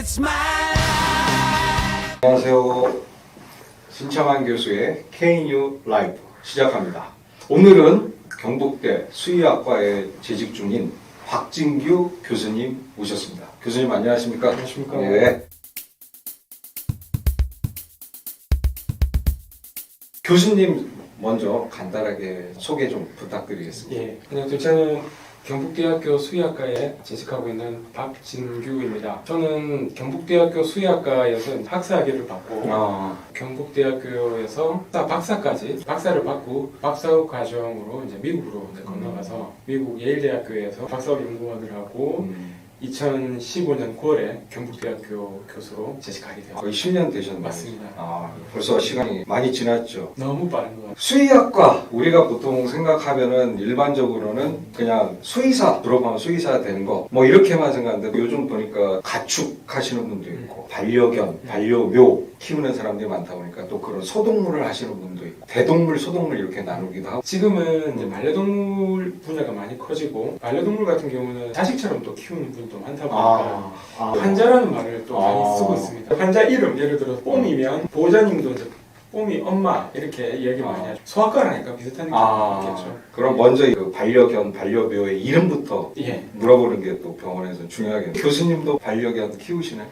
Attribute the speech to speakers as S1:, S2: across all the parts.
S1: It's my life.
S2: 안녕하세요. 신창환 교수의 KNU 라이브 시작합니다. 오늘은 경북대 수의학과에 재직 중인 박진규 교수님 모셨습니다. 교수님 안녕하십니까?
S3: 안녕하십니까?
S2: 네. 교수님 먼저 간단하게 소개 좀 부탁드리겠습니다.
S3: 예, 안녕하세요. 저는 경북대학교 수의학과에 재직하고 있는 박진규입니다. 저는 경북대학교 수의학과에서 박사학위를 받고 경북대학교에서 박사까지 박사를 받고 박사학 과정으로 이제 미국으로 이제 건너가서 미국 예일대학교에서 박사학 연구원을 하고 2015년 9월에 경북대학교 교수로 재직하게 되었습니다.
S2: 거의 10년 되셨나요?
S3: 맞습니다.
S2: 벌써 시간이 많이 지났죠.
S3: 너무 빠른 것 같아요.
S2: 수의학과 우리가 보통 생각하면은 일반적으로는 그냥 수의사 졸업하면 수의사 되는 거 뭐 이렇게만 생각하는데 요즘 보니까 가축하시는 분도 있고 반려견, 반려묘 키우는 사람들이 많다 보니까 또 그런 소동물을 하시는 분도 있고 대동물, 소동물 이렇게 나누기도 하고
S3: 지금은 이제 반려동물 분야가 많이 커지고 반려동물 같은 경우는 자식처럼 또 키우는 분도 많다 보니까 환자라는 말을 또 많이 쓰고 있습니다. 환자 이름 예를 들어 뽐이면 보호자님도 이제 뽐이 엄마 이렇게 이야기 많이 하죠. 소아과라니까 비슷한 느낌이 있겠죠.
S2: 그럼 먼저 그 반려견, 반려묘의 이름부터 물어보는 게 또 병원에서 중요하겠네요. 교수님도 반려견 키우시나요?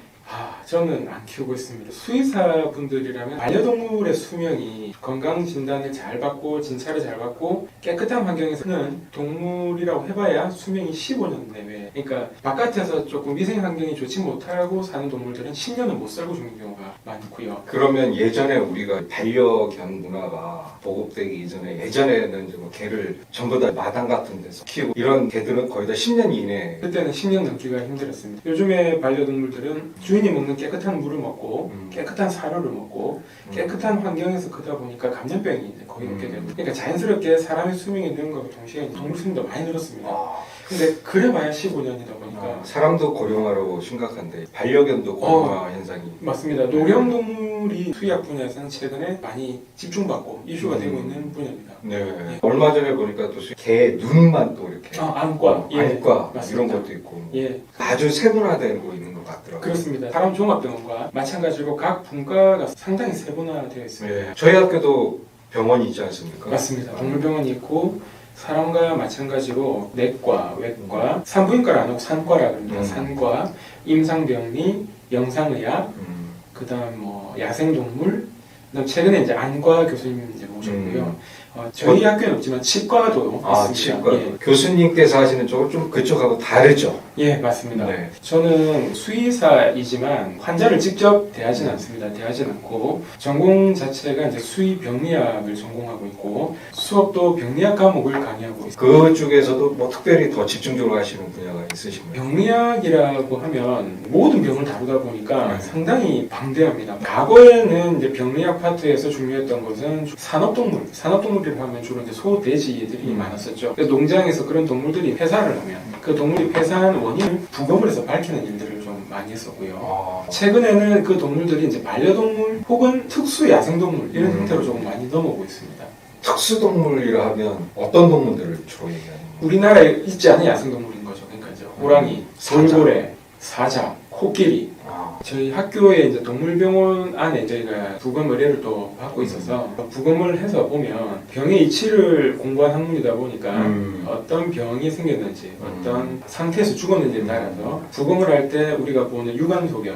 S3: 저는 안 키우고 있습니다. 수의사분들이라면 반려동물의 수명이 건강 진단을 잘 받고 진찰을 잘 받고 깨끗한 환경에서는 동물이라고 해봐야 수명이 15년 내외. 그러니까 바깥에서 조금 위생 환경이 좋지 못하고 사는 동물들은 10년은 못 살고 죽는 경우가 많고요.
S2: 그러면 예전에 우리가 반려견 문화가 보급되기 이전에 예전에는 이제 뭐 개를 전부 다 마당 같은 데서 키우고 이런 개들은 거의 다 10년 이내.
S3: 그때는 10년 넘기가 힘들었습니다. 요즘에 반려동물들은 주인이 먹는 깨끗한 물을 먹고 깨끗한 사료를 먹고 깨끗한 환경에서 크다 보니까 감염병이 이제 거의 없게 되고 그러니까 자연스럽게 사람의 수명이 느는 것과 동시에 동물 수명도 많이 늘었습니다. 근데 그래봐야 15년이다 보니까
S2: 사람도 고령화로 심각한데 반려견도 고령화 현상이
S3: 맞습니다. 노령동물이 수의학 분야에서는 최근에 많이 집중받고 이슈가 되고 있는 분야입니다.
S2: 네. 얼마 전에 보니까 또 개 눈만 또 이렇게
S3: 안과,
S2: 안과
S3: 맞습니다.
S2: 이런 것도 있고
S3: 예.
S2: 아주 세분화되고 있는 것 같더라고요.
S3: 그렇습니다. 사람 종합병원과 마찬가지로 각 분과가 상당히 세분화되어 있습니다.
S2: 네. 저희 학교도 병원이 있지 않습니까?
S3: 맞습니다. 동물병원이 있고 사람과 마찬가지로 내과, 외과, 산부인과를 안 하고 산과라 그럽니다. 산과, 임상병리, 영상의학, 그다음 뭐 야생동물, 그다음 최근에 이제 안과 교수님 이제 모셨고요. 저희 학교는 없지만 치과도 있습니다.
S2: 치과.
S3: 예.
S2: 교수님께서 하시는 쪽은 좀 그쪽하고 다르죠?
S3: 예, 맞습니다.
S2: 네.
S3: 저는 수의사이지만 환자를 직접 대하지는 않습니다. 대하지는 않고 전공 자체가 이제 수의병리학을 전공하고 있고 수업도 병리학 과목을 강의하고 있습니다.
S2: 그쪽에서도 뭐 특별히 더 집중적으로 하시는 분야가 있으신가요?
S3: 병리학이라고 하면 모든 병을 다루다 보니까 상당히 방대합니다. 과거에는 이제 병리학 파트에서 중요했던 것은 산업동물이라고 하면 주로 이제 소, 돼지들이 많았었죠. 그래서 농장에서 그런 동물들이 폐사를 하면 그 동물이 폐사한 원인을 부검을 해서 밝히는 일들을 좀 많이 했었고요. 최근에는 그 동물들이 이제 반려동물 혹은 특수 야생동물 이런 형태로 조금 많이 넘어오고 있습니다.
S2: 특수동물이라 하면 어떤 동물들을 주로 얘기하는 거예요?
S3: 우리나라에 있지 않은 야생동물인 거죠. 그러니까 이제 호랑이, 돌고래, 사자, 코끼리. 저희 학교에 이제 동물병원 안에 저희가 부검 의뢰를 또 받고 있어서 부검을 해서 보면 병의 이치를 공부한 학문이다 보니까 어떤 병이 생겼는지 어떤 상태에서 죽었는지에 따라서 부검을 할 때 우리가 보는 유관 소견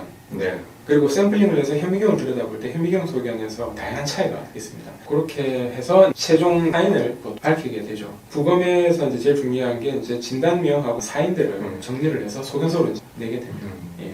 S3: 그리고 샘플링을 해서 현미경을 들여다볼 때 현미경 소견에서 다양한 차이가 있습니다. 그렇게 해서 최종 사인을 밝히게 되죠. 부검에서 이제 제일 중요한 게 이제 진단명하고 사인들을 정리를 해서 소견서로 내게 됩니다.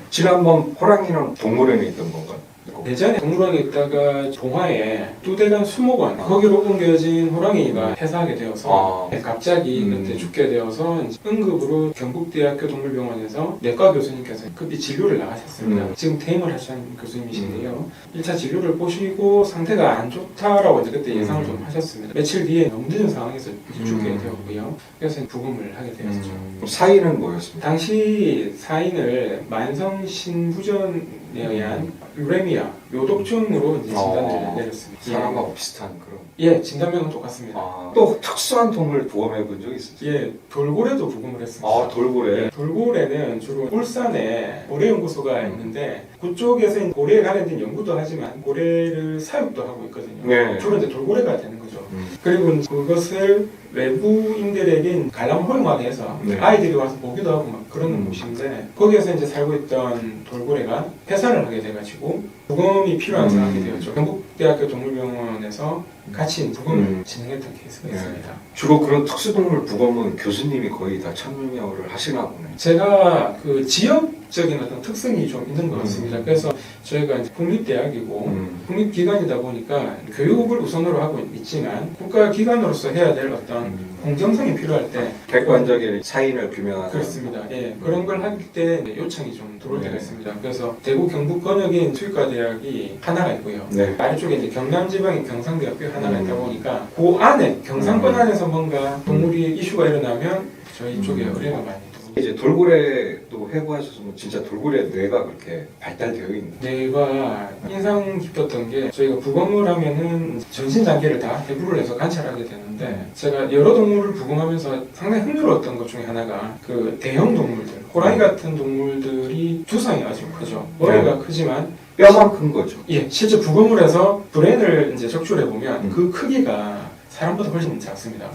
S2: 지난번 호랑이는 동물원에 있던 건가요?
S3: 예전에 동물원에 있다가 동화에 두대간 수목원 거기로 옮겨진 호랑이가 폐사하게 되어서 갑자기 그때 죽게 되어서 이제 응급으로 경북대학교 동물병원에서 내과 교수님께서 급히 진료를 나가셨습니다. 지금 퇴임을 하신 교수님이신데요. 1차 진료를 보시고 상태가 안 좋다라고 이제 그때 예상을 좀 하셨습니다. 며칠 뒤에 너무 늦은 상황에서 죽게 되었고요. 그래서 부검을 하게 되었죠.
S2: 사인은 뭐였습니까?
S3: 당시 사인을 만성 신부전 의한 유레미아, 요독증으로 이제 진단을 내렸습니다.
S2: 사람하고 비슷한 그런.
S3: 예, 진단명은 똑같습니다.
S2: 또 특수한 동물 부검해 본 적 있으세요?
S3: 예, 돌고래도 부검을 했습니다.
S2: 돌고래.
S3: 예, 돌고래는 주로 울산에 고래연구소가 있는데 그쪽에서 고래에 관련된 연구도 하지만 고래를 사육도 하고 있거든요.
S2: 네.
S3: 주로 이제 돌고래가 되는 거죠. 그리고 그것을 외부인들에게 관람 허용하게 해서
S2: 네.
S3: 아이들이 와서 보기도 하고 막 그런 곳인데 거기에서 이제 살고 있던 돌고래가 폐사를 하게 돼가지고 부검이 필요한 상황이 되었죠. 경북대학교 동물병원에서 같이 부검을 진행했던 케이스가 있습니다.
S2: 주로 그런 특수동물 부검은 교수님이 거의 다 참여를 하시나 보네.
S3: 제가 그 지역적인 어떤 특성이 좀 있는 것 같습니다. 그래서 저희가 이제 국립대학이고 국립기관이다 보니까 교육을 우선으로 하고 있지만 국가기관으로서 해야 될 어떤 공정성이 필요할 때
S2: 객관적인 사인을 규명하는.
S3: 그렇습니다. 예, 그런 걸 할 때 요청이 좀 들어올 때가 있습니다. 그래서 대구 경북 권역인 수의과대학이 하나가 있고요.
S2: 네.
S3: 아래쪽에 이제 경남지방의 경상대학교 하나가 있다 보니까 그 안에 경상권 안에서 뭔가 동물이 이슈가 일어나면 저희 쪽에 의뢰가 많이 들어옵니다.
S2: 이제 돌고래도 해부하셨으면 진짜 돌고래 뇌가 그렇게 발달되어 있는.
S3: 뇌가 인상 깊었던 게 저희가 부검을 하면은 전신 장기를 다 해부를 해서 관찰하게 되는데 제가 여러 동물을 부검하면서 상당히 흥미로웠던 것 중에 하나가 그 대형 동물들, 호랑이 같은 동물들이 두상이 아주 크죠. 머리가 크지만
S2: 뼈만 큰 거죠.
S3: 예, 실제 부검을 해서 브레인을 이제 적출해 보면 그 크기가 사람보다 훨씬 작습니다.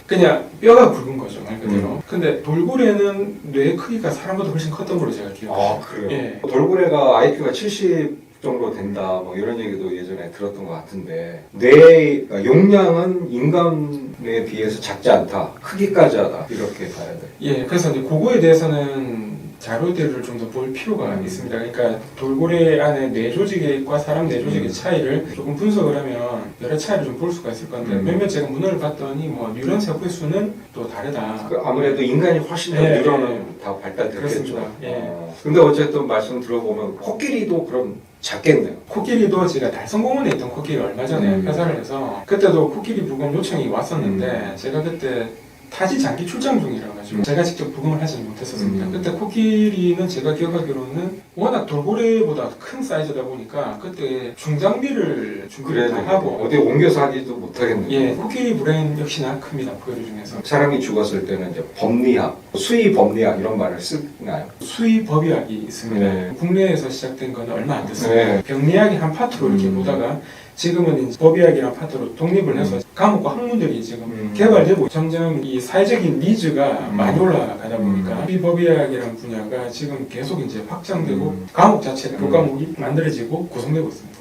S3: 그냥 뼈가 굵은 거죠, 말 그대로. 근데 돌고래는 뇌 크기가 사람보다 훨씬 컸던 걸로 제가 기억해요.
S2: 그래요?
S3: 예.
S2: 돌고래가 IQ가 70 정도 된다, 뭐 이런 얘기도 예전에 들었던 것 같은데, 뇌의 용량은 인간에 비해서 작지 않다, 크기까지 하다, 이렇게 봐야 돼.
S3: 예, 그래서 이제 그거에 대해서는 자료들을 좀 더 볼 필요가 있습니다. 그러니까 돌고래 안에 뇌 조직과 사람 뇌 조직의 차이를 조금 분석을 하면 여러 차이를 좀 볼 수가 있을 건데 몇몇 제가 문헌을 봤더니 뭐 뉴런 세포의 수는 또 다르다.
S2: 아무래도 인간이 훨씬 더
S3: 예,
S2: 뉴런은 다 발달됐겠죠.
S3: 그렇습니다. 예.
S2: 근데 어쨌든 말씀 들어보면 코끼리도 그럼 작겠네요.
S3: 코끼리도 제가 달성공원에 있던 코끼리 얼마 전에 회사를 해서 그때도 코끼리 부검 요청이 왔었는데 제가 그때 타지 장기 출장 중이라 가지고 제가 직접 부검을 하지 못했었습니다. 그때 코끼리는 제가 기억하기로는 워낙 돌고래보다 큰 사이즈다 보니까 그때 중장비를 준비를 다 하고
S2: 어디 옮겨서 하지도 못하겠네요.
S3: 예, 코끼리 브레인 역시나 큽니다. 포유류 중에서
S2: 사람이 죽었을 때는 이제 법리학, 수의 법리학 이런 말을 쓰나요?
S3: 수의법의학이 있습니다.
S2: 네.
S3: 국내에서 시작된 건 얼마 안 됐습니다.
S2: 네.
S3: 병리학의 한 파트로 이렇게 보다가 지금은 이제 법의학이라는 파트로 독립을 해서 감옥과 학문들이 지금 개발되고 점점 이 사회적인 니즈가 많이 올라가다 보니까 이 법의학이라는 분야가 지금 계속 이제 확장되고 과목 자체가 교과목이 만들어지고 구성되고 있습니다.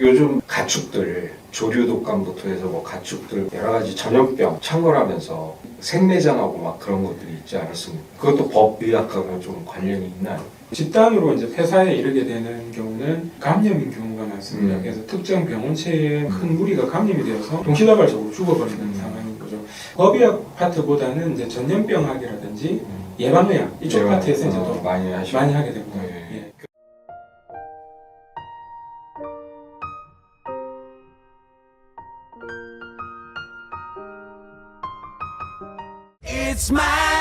S2: 요즘 가축들 조류 독감부터 해서 뭐 가축들 여러 가지 전염병 창궐하면서 생내장하고 막 그런 것들이 있지 않았습니까? 그것도 법의학하고 좀 관련이 있나요?
S3: 집단으로 이제 폐사에 이르게 되는 경우는 감염인 경우가 많습니다. 그래서 특정 병원체에 큰 무리가 감염이 되어서 동시다발적으로 죽어버리는 상황인 거죠. 법의학 파트보다는 이제 전염병학이라든지 예방의학 이쪽 파트에서 이제 더 많이 하게 됩니다. 예.
S1: It's my